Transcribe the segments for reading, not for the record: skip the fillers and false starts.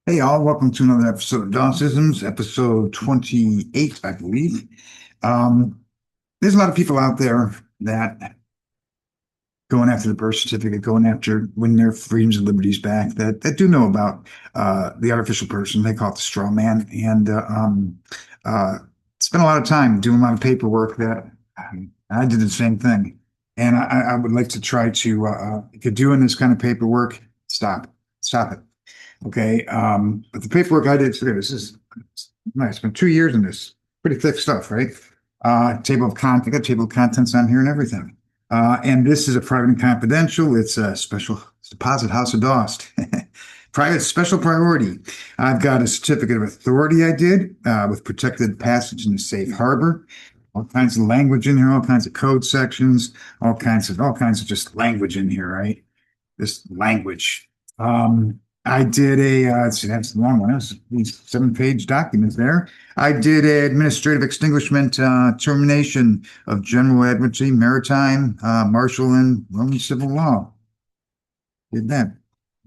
Hey, all, welcome to another episode of Dost Isms, episode 28, I believe. Um, there's a lot of people out there that going after the birth certificate, going after winning their freedoms and liberties back, that do know about the artificial person. They call it the straw man, and uh, spent a lot of time doing a lot of paperwork that I did the same thing. And I would like to try to, if you're doing this kind of paperwork, stop it. Okay. But the paperwork I did today, this is nice. Been 2 years in this. Pretty thick stuff, right? Table of content, got table of contents on here and everything. And this is a private and confidential. It's a special deposit house of Dost. Private special priority. I've got a certificate of authority I did with protected passage in the safe harbor. All kinds of language in here, all kinds of code sections, all kinds of just language in here, right? This language. I did let's see, that's the long one. That's these 7-page documents there. I did an administrative extinguishment, termination of general admiralty, maritime, martial, and Roman civil law. Did that.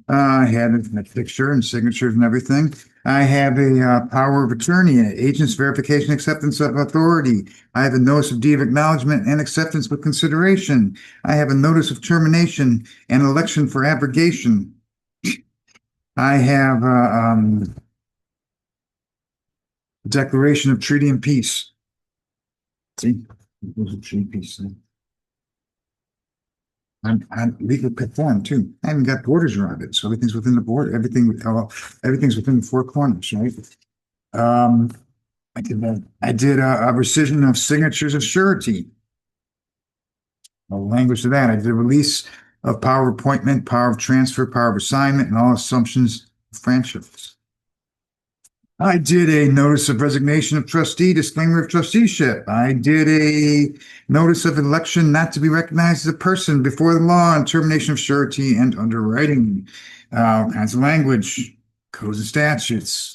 I had a picture and signatures and everything. I have a power of attorney, agent's verification, acceptance of authority. I have a notice of deed of acknowledgement and acceptance with consideration. I have a notice of termination and election for abrogation. I have a declaration of treaty and peace. See, there's a treaty peace. I'm legal conform too. I haven't got borders around it, so everything's within the border. Everything's within the four corners, right? Um, I did that. I did a rescission of signatures of surety. No language to that. I did a release of power of appointment, power of transfer, power of assignment, and all assumptions of friendships. I did a notice of resignation of trustee, disclaimer of trusteeship. I did a notice of election not to be recognized as a person before the law and termination of surety and underwriting. All kinds of language, codes and statutes.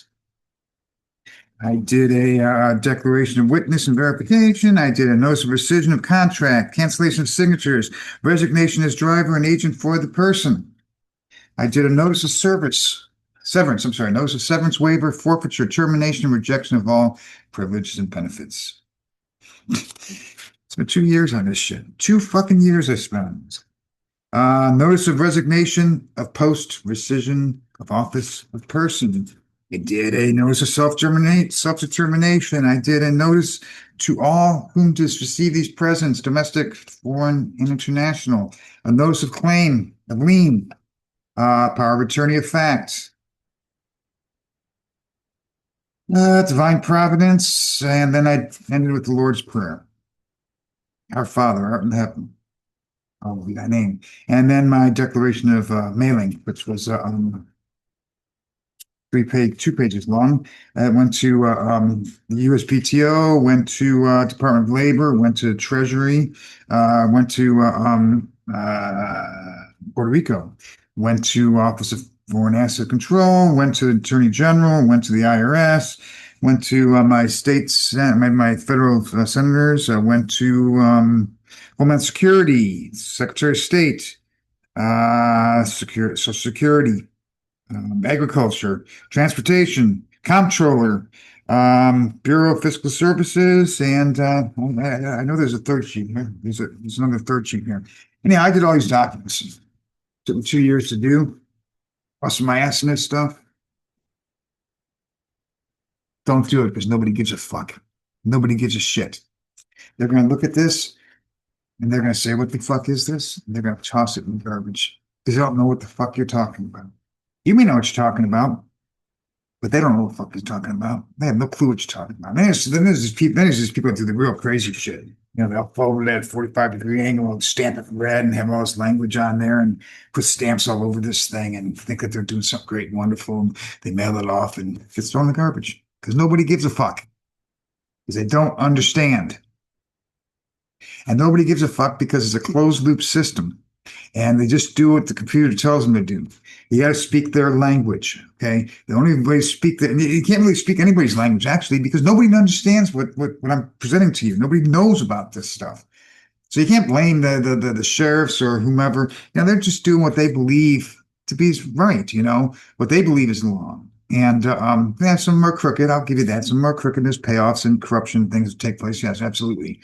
I did a declaration of witness and verification. I did a notice of rescission of contract, cancellation of signatures, resignation as driver and agent for the person. I did a notice of severance, notice of severance waiver, forfeiture, termination, and rejection of all privileges and benefits. It's been 2 years on this shit. 2 fucking years I spent on this. Notice of resignation of post, rescission of office of person. I did a notice of self-determination. I did a notice to all whom to receive these presents, domestic, foreign, and international. A notice of claim, of lien, power of attorney of fact, divine providence, and then I ended with the Lord's Prayer. Our Father, art in heaven, hallowed be thy name. And then my declaration of mailing, which was 2 pages long. I went to the USPTO, went to Department of Labor, went to Treasury, went to Puerto Rico, went to Office of Foreign Asset Control, went to the Attorney General, went to the IRS, went to my states, my federal senators, went to Homeland Security, Secretary of State, Social Security, agriculture, transportation, comptroller, Bureau of Fiscal Services, and I know there's a third sheet here. There's another third sheet here. Anyhow, I did all these documents. Took me 2 years to do. Busting my ass in this stuff. Don't do it because nobody gives a fuck. Nobody gives a shit. They're going to look at this and they're going to say, "What the fuck is this?" And they're going to toss it in the garbage because they don't know what the fuck you're talking about. You may know what you're talking about, but they don't know what the fuck you're talking about. They have no clue what you're talking about. Then there's these people that do the real crazy shit. They'll fold it at a 45-degree angle and stamp it red and have all this language on there and put stamps all over this thing and think that they're doing something great and wonderful. And they mail it off and it gets thrown in the garbage because nobody gives a fuck because they don't understand. And nobody gives a fuck because it's a closed loop system. And they just do what the computer tells them to do. You got to speak their language, okay? The only way to speak that you can't really speak anybody's language actually because nobody understands what I'm presenting to you. Nobody knows about this stuff, so you can't blame the sheriffs or whomever. They're just doing what they believe to be right. What they believe is law. And yeah, some more crooked. I'll give you that. Some more crooked. There's payoffs and corruption things that take place. Yes, absolutely.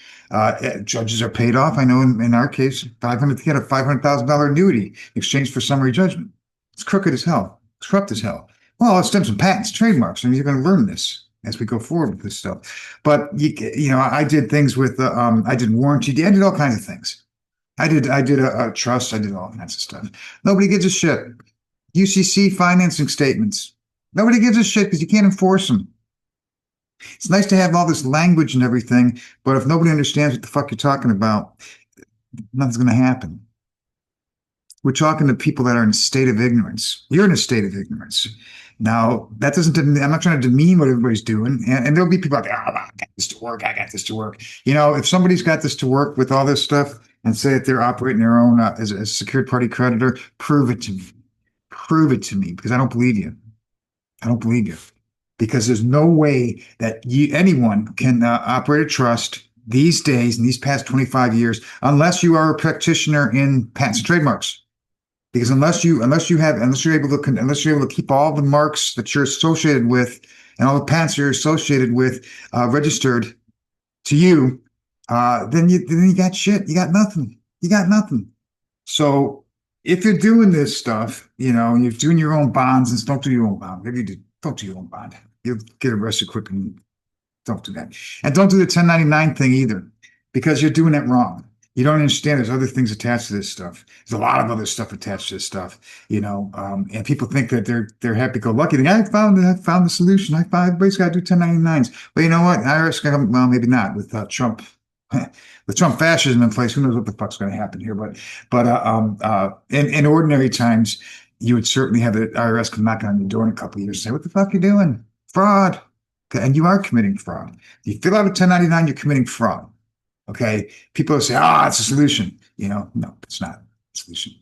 Judges are paid off. I know in our case, 500 he had a $500,000 annuity in exchange for summary judgment. It's crooked as hell. It's corrupt as hell. Well, it stems from patents, trademarks, and you're going to learn this as we go forward with this stuff. But I did things with I did warranty. I did all kinds of things. I did a trust. I did all kinds of stuff. Nobody gives a shit. UCC financing statements. Nobody gives a shit because you can't enforce them. It's nice to have all this language and everything, but if nobody understands what the fuck you're talking about, nothing's going to happen. We're talking to people that are in a state of ignorance. You're in a state of ignorance. Now, that doesn't, I'm not trying to demean what everybody's doing. And there'll be people like, oh, I got this to work. I got this to work. If somebody's got this to work with all this stuff and say that they're operating their own as a secured party creditor, prove it to me. Prove it to me because I don't believe you. I don't believe you because there's no way that anyone can operate a trust these days in these past 25 years unless you are a practitioner in patents and trademarks. Because unless you're able to keep all the marks that you're associated with and all the patents you're associated with registered to you, then you got shit. You got nothing. You got nothing. So if you're doing this stuff, you're doing your own bonds and don't do your own bond. Maybe don't do your own bond. You'll get arrested quick and don't do that. And don't do the 1099 thing either because you're doing it wrong. You don't understand there's other things attached to this stuff. There's a lot of other stuff attached to this stuff, and people think that they're happy-go-lucky. I found the solution. Everybody's got to do 1099s. But you know what? IRS, well, maybe not with Trump. With Trump fascism in place, who knows what the fuck's going to happen here? But in ordinary times, you would certainly have the IRS come knock on your door in a couple of years and say, "What the fuck are you doing? Fraud." Okay, and you are committing fraud. If you fill out a 1099, you're committing fraud. Okay, people say, it's a solution. No, it's not a solution.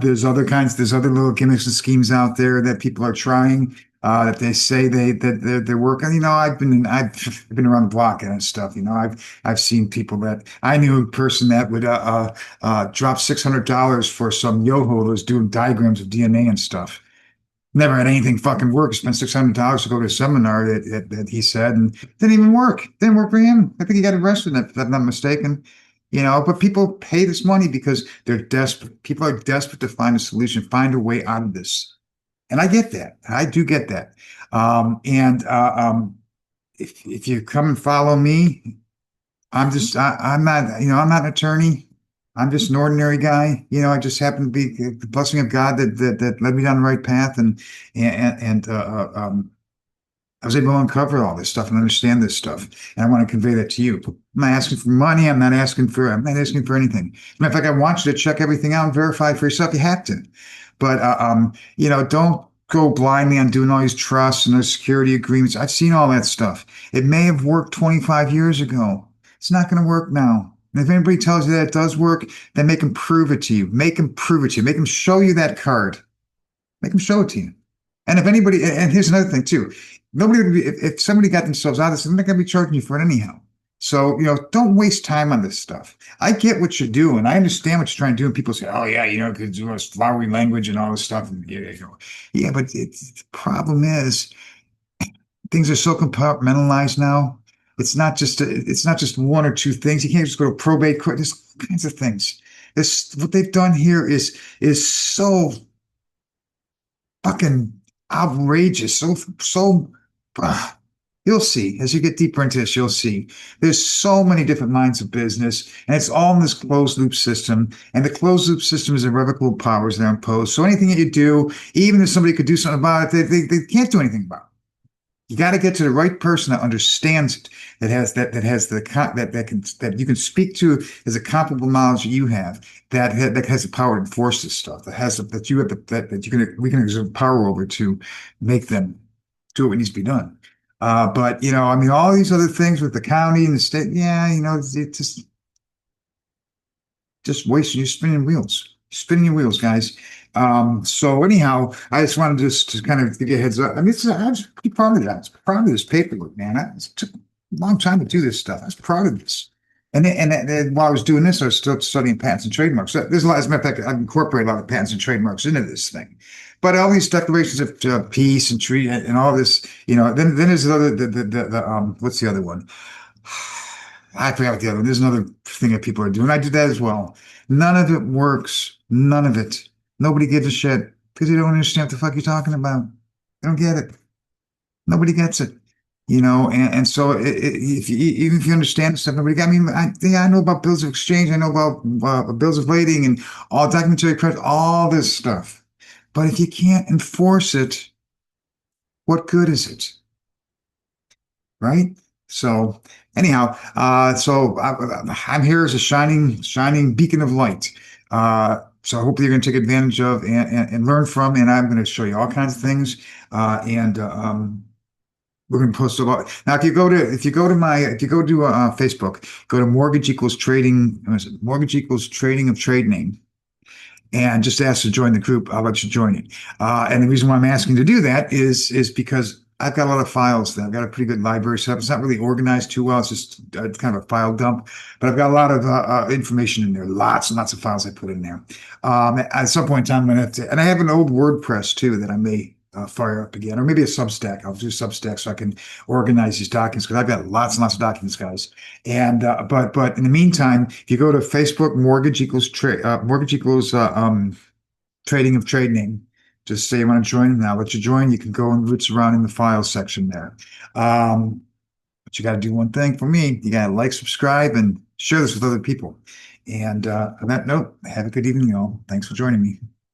There's other little gimmicks and schemes out there that people are trying that they say they're working. I've been around the block and stuff. I've seen people that I knew a person that would drop $600 for some yoho that was doing diagrams of DNA and stuff. Never had anything fucking work. Spent $600 to go to a seminar that he said, and didn't even work. Didn't work for him. I think he got arrested, if I'm not mistaken. But people pay this money because they're desperate. People are desperate to find a solution, find a way out of this. And I get that. I do get that. If you come and follow me, I'm not an attorney. I'm just an ordinary guy. I just happen to be the blessing of God that led me down the right path, and I was able to uncover all this stuff and understand this stuff. And I want to convey that to you. I'm not asking for money. I'm not asking for anything. As a matter of fact, I want you to check everything out and verify for yourself. You have to, but don't go blindly on doing all these trusts and those security agreements. I've seen all that stuff. It may have worked 25 years ago. It's not going to work now. And if anybody tells you that it does work, then make them prove it to you. Make them prove it to you. Make them show you that card. Make them show it to you. And and here's another thing too. Nobody would be, if somebody got themselves out of this, they're not going to be charging you for it anyhow. So, don't waste time on this stuff. I get what you're doing. I understand what you're trying to do. And people say, oh yeah, because do this flowery language and all this stuff. And yeah, but the problem is things are so compartmentalized now. It's not just one or two things. You can't just go to probate court. There's all kinds of things. What they've done here is so fucking outrageous. You'll see as you get deeper into this. You'll see there's so many different lines of business, and it's all in this closed loop system. And the closed loop system is irrevocable powers that are imposed. So anything that you do, even if somebody could do something about it, they can't do anything about it. You got to get to the right person that understands it, that you can speak to as a comparable knowledge that you have, that has the power to enforce this stuff, we can exert power over to make them do what needs to be done. But all these other things with the county and the state, it's just wasting. You're spinning your wheels, guys. So anyhow, I just wanted to kind of give you a heads up. I was pretty proud of that. I was proud of this paperwork, man. It took a long time to do this stuff. I was proud of this. And while I was doing this, I was still studying patents and trademarks. So there's a lot, as a matter of fact, I've incorporated a lot of patents and trademarks into this thing. But all these declarations of peace and treaty and all this, then there's another what's the other one? I forgot what the other one. There's another thing that people are doing. I did that as well. None of it works. None of it. Nobody gives a shit because they don't understand what the fuck you're talking about. They don't get it. Nobody gets it. And so if even if you understand stuff, nobody got. I mean, yeah, I know about bills of exchange. I know about bills of lading and all documentary credit, all this stuff. But if you can't enforce it, what good is it? Right? So anyhow, I'm here as a shining beacon of light. So hopefully you're going to take advantage of and learn from, and I'm going to show you all kinds of things. And We're going to post a lot. Now, if you go to Facebook, go to Mortgage Equals Trading, what is it? Mortgage Equals Trading of Trade Name, and just ask to join the group. I'll let you join it. And the reason why I'm asking to do that is because I've got a lot of files there. I've got a pretty good library set up. It's not really organized too well. It's just kind of a file dump, but I've got a lot of information in there. Lots and lots of files I put in there. At some point in time, I'm going to have to, and I have an old WordPress too that I may fire up again, or maybe a Substack. I'll do Substack so I can organize these documents because I've got lots and lots of documents, guys. And but in the meantime, if you go to Facebook, mortgage equals trading of trade name. Just say you want to join, and I'll let you join. You can go and roots around in the files section there. But you got to do one thing for me. You got to like, subscribe, and share this with other people. And on that note, have a good evening, y'all. Thanks for joining me.